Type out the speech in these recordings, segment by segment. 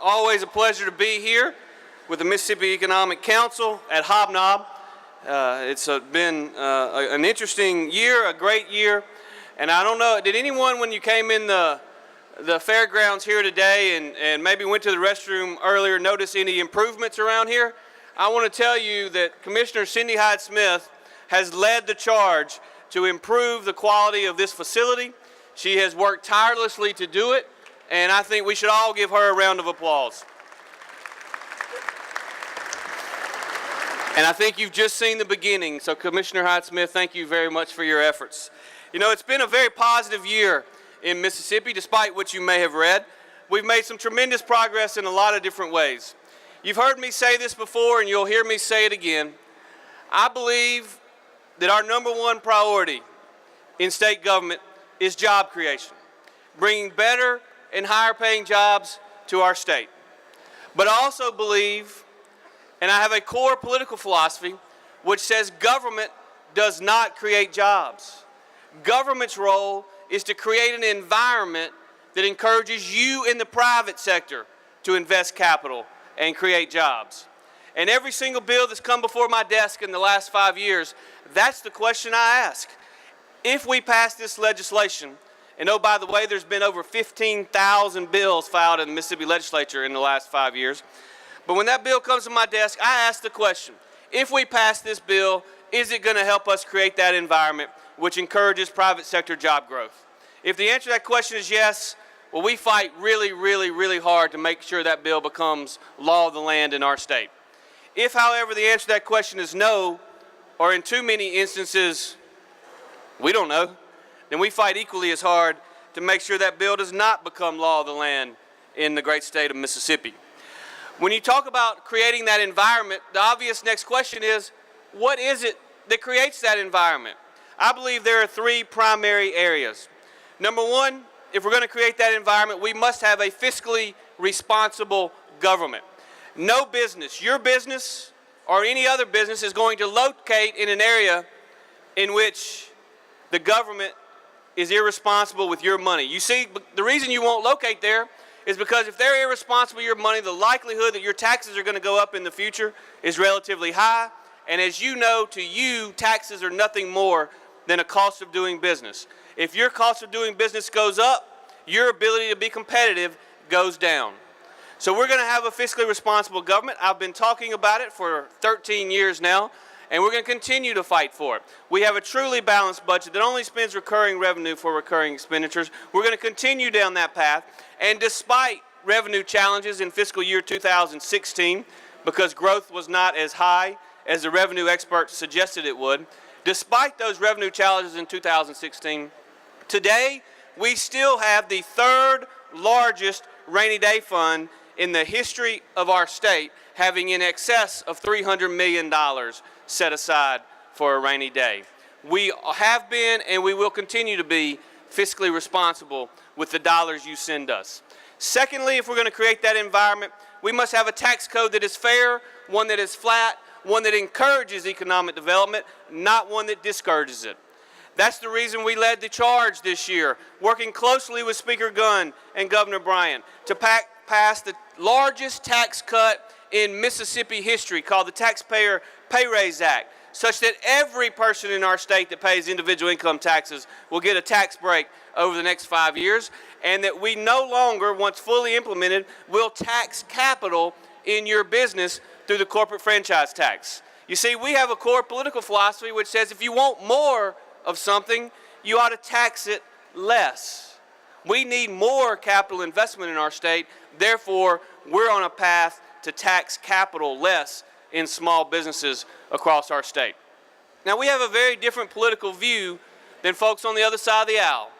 always a pleasure to be here with the Mississippi Economic Council at Hobnob. It's been an interesting year, a great year, and I don't know, did anyone when you came in the fairgrounds here today and maybe went to the restroom earlier notice any improvements around here? I want to tell you that Commissioner Cindy Hyde-Smith has led the charge to improve the quality of this facility. She has worked tirelessly to do it, and I think we should all give her a round of applause. And I think you've just seen the beginning, so Commissioner Hyde-Smith, thank you very much for your efforts. You know, it's been a very positive year in Mississippi, despite what you may have read. We've made some tremendous progress in a lot of different ways. You've heard me say this before, and you'll hear me say it again. I believe that our #1 priority in state government is job creation, bringing better and higher paying jobs to our state. But I also believe, and I have a core political philosophy, which says government does not create jobs. Government's role is to create an environment that encourages you in the private sector to invest capital and create jobs. And every single bill that's come before my desk in the last 5 years, that's the question I ask. If we pass this legislation, and oh, by the way, there's been over 15,000 bills filed in the Mississippi legislature in the last 5 years, but when that bill comes to my desk, I ask the question, if we pass this bill, is it going to help us create that environment which encourages private sector job growth? If the answer to that question is yes, well, we fight really, really, really hard to make sure that bill becomes law of the land in our state. If, however, the answer to that question is no, or in too many instances, we don't know, then we fight equally as hard to make sure that bill does not become law of the land in the great state of Mississippi. When you talk about creating that environment, the obvious next question is, what is it that creates that environment? I believe there are 3 primary areas. #1, if we're going to create that environment, we must have a fiscally responsible government. No business, your business or any other business, is going to locate in an area in which the government is irresponsible with your money. You see, the reason you won't locate there is because if they're irresponsible with your money, the likelihood that your taxes are going to go up in the future is relatively high. And as you know, to you, taxes are nothing more than a cost of doing business. If your cost of doing business goes up, your ability to be competitive goes down. So we're going to have a fiscally responsible government. I've been talking about it for 13 years now, and we're going to continue to fight for it. We have a truly balanced budget that only spends recurring revenue for recurring expenditures. We're going to continue down that path, and despite revenue challenges in fiscal year 2016, because growth was not as high as the revenue experts suggested it would, despite those revenue challenges in 2016, today we still have the 3rd largest rainy day fund in the history of our state, having in excess of $300 million set aside for a rainy day. We have been and we will continue to be fiscally responsible with the dollars you send us. Secondly, if we're going to create that environment, we must have a tax code that is fair, one that is flat, one that encourages economic development, not one that discourages it. That's the reason we led the charge this year, working closely with Speaker Gunn and Governor Bryant to pass the largest tax cut in Mississippi history, called the Taxpayer Pay Raise Act, such that every person in our state that pays individual income taxes will get a tax break over the next 5 years, and that we no longer, once fully implemented, will tax capital in your business through the corporate franchise tax. You see, we have a core political philosophy which says if you want more of something, you ought to tax it less. We need more capital investment in our state, therefore we're on a path to tax capital less in small businesses across our state. Now, we have a very different political view than folks on the other side of the aisle.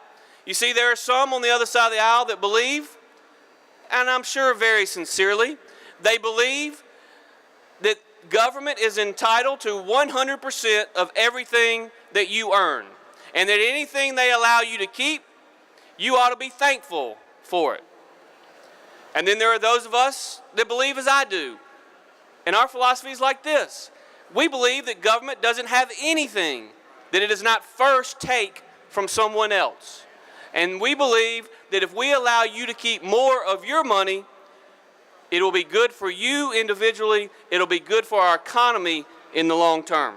You see, there are some on the other side of the aisle that believe, and I'm sure very sincerely, they believe that government is entitled to 100% of everything that you earn, and that anything they allow you to keep, you ought to be thankful for it. And then there are those of us that believe as I do. And our philosophy is like this. We believe that government doesn't have anything that it does not first take from someone else. And we believe that if we allow you to keep more of your money, It will be good for you individually. It'll be good for our economy in the long term.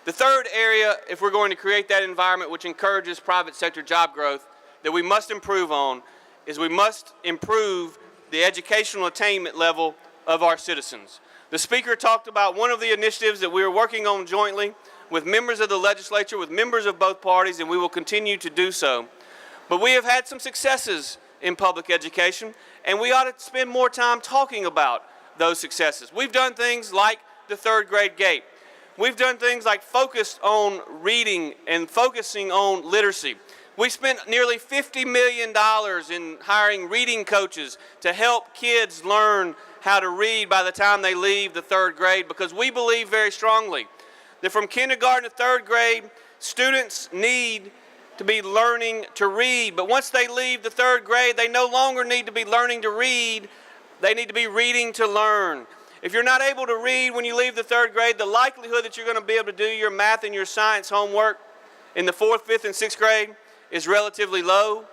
The third area, if we're going to create that environment which encourages private sector job growth, that we must improve on, is we must improve the educational attainment level of our citizens. The Speaker talked about one of the initiatives that we are working on jointly with members of the legislature, with members of both parties, and we will continue to do so. But we have had some successes in public education, and we ought to spend more time talking about those successes. We've done things like the third grade gate. We've done things like focused on reading and focusing on literacy. We spent nearly $50 million in hiring reading coaches to help kids learn how to read by the time they leave the third grade, because we believe very strongly that from kindergarten to third grade, students need to be learning to read. But once they leave the third grade, they no longer need to be learning to read. They need to be reading to learn. If you're not able to read when you leave the third grade, the likelihood that you're going to be able to do your math and your science homework in the 4th, 5th, and 6th grade is relatively low.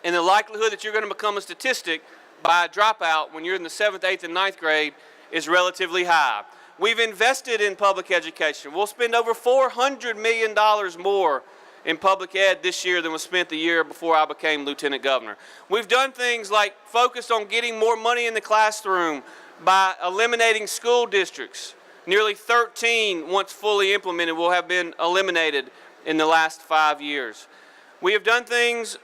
And the likelihood that you're going to become a statistic by a dropout when you're in the 7th, 8th, and 9th grade is relatively high. We've invested in public education. We'll spend over $400 million more in public ed this year than was spent the year before I became Lieutenant Governor. We've done things like focused on getting more money in the classroom by eliminating school districts. Nearly 13, once fully implemented, will have been eliminated in the last 5 years. We have done things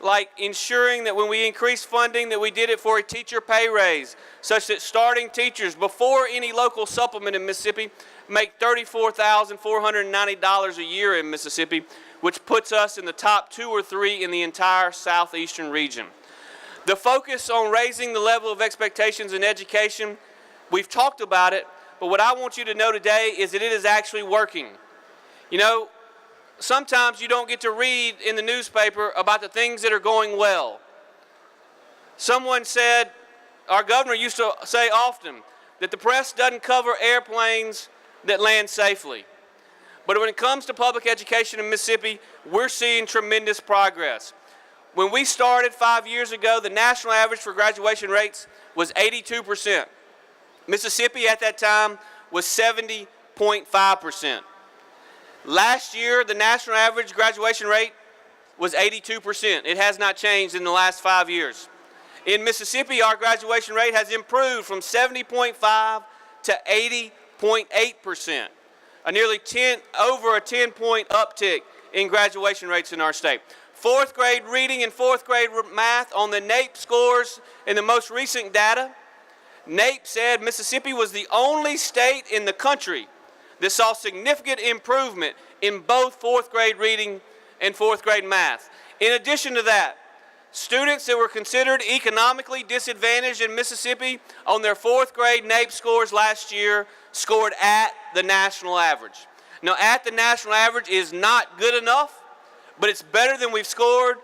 like ensuring that when we increase funding that we did it for a teacher pay raise, such that starting teachers before any local supplement in Mississippi make $34,490 a year in Mississippi, which puts us in the top 2 or 3 in the entire southeastern region. The focus on raising the level of expectations in education, we've talked about it, but what I want you to know today is that it is actually working. You know, sometimes you don't get to read in the newspaper about the things that are going well. Someone said, our governor used to say often, that the press doesn't cover airplanes that land safely. But when it comes to public education in Mississippi, we're seeing tremendous progress. When we started 5 years ago, the national average for graduation rates was 82%. Mississippi at that time was 70.5%. Last year, the national average graduation rate was 82%. It has not changed in the last 5 years. In Mississippi, our graduation rate has improved from 70.5 to 80.8%. Over a 10-point uptick in graduation rates in our state. 4th grade reading and 4th grade math on the NAEP scores in the most recent data. NAEP said Mississippi was the only state in the country that saw significant improvement in both 4th grade reading and 4th grade math. In addition to that, students that were considered economically disadvantaged in Mississippi on their 4th grade NAEP scores last year scored at the national average. Now, at the national average is not good enough, but it's better than we've scored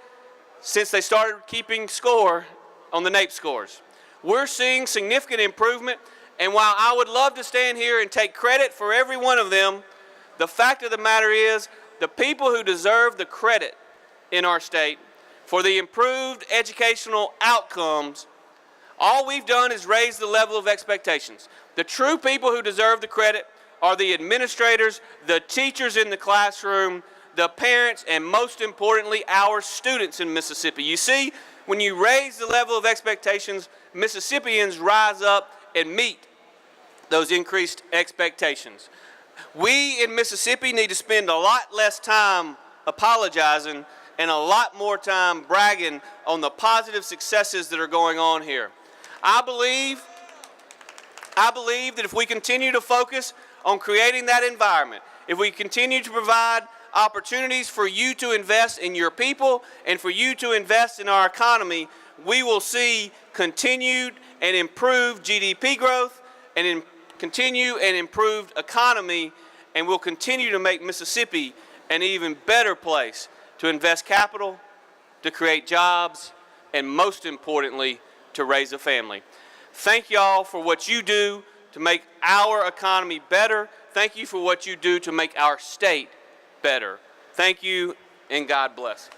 since they started keeping score on the NAEP scores. We're seeing significant improvement, and while I would love to stand here and take credit for every one of them, the fact of the matter is the people who deserve the credit in our state for the improved educational outcomes, all we've done is raise the level of expectations. The true people who deserve the credit are the administrators, the teachers in the classroom, the parents, and most importantly, our students in Mississippi. You see, when you raise the level of expectations, Mississippians rise up and meet those increased expectations. We in Mississippi need to spend a lot less time apologizing and a lot more time bragging on the positive successes that are going on here. I believe that if we continue to focus on creating that environment, if we continue to provide opportunities for you to invest in your people and for you to invest in our economy, we will see continued and improved GDP growth and continue and improved economy, and we'll continue to make Mississippi an even better place to invest capital, to create jobs, and most importantly, to raise a family. Thank y'all for what you do to make our economy better. Thank you for what you do to make our state better. Thank you, and God bless.